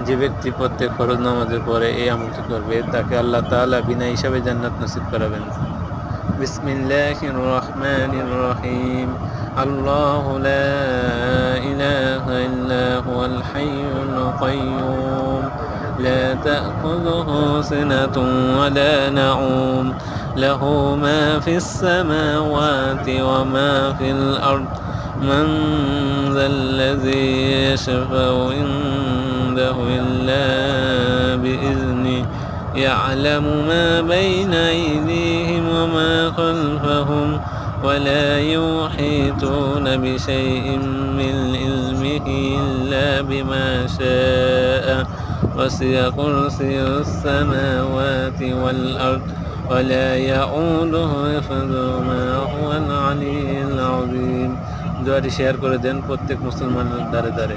যে ব্যক্তি প্রত্যেক ফরজ নামাজের পরে এই আমলটি করবে তাকে আল্লাহ তাআলা বিনা হিসাবে জান্নাত নসিব করাবেন। বিসমিল্লাহির রহমানির রহিম। আল্লাহু লা ইলাহা ইল্লা হুয়াল হাইয়ুল কাইয়্যুম লা তা'খুযুহু সিনাতুন ওয়া লা নাউম লাহু মা ফিস সামাওয়াতি ওয়া মা ফিল আরদ من ذا الذي يشفع عنده إلا بإذنه يعلم ما بين أيديهم وما خلفهم ولا يحيطون بشيء من علمه إلا بما شاء وسع كرسي السماوات والأرض ولا يؤوده حفظهما وهو العلي العظيم। দোয়াটি শেয়ার করে দেন প্রত্যেক মুসলমানের দ্বারে দ্বারে।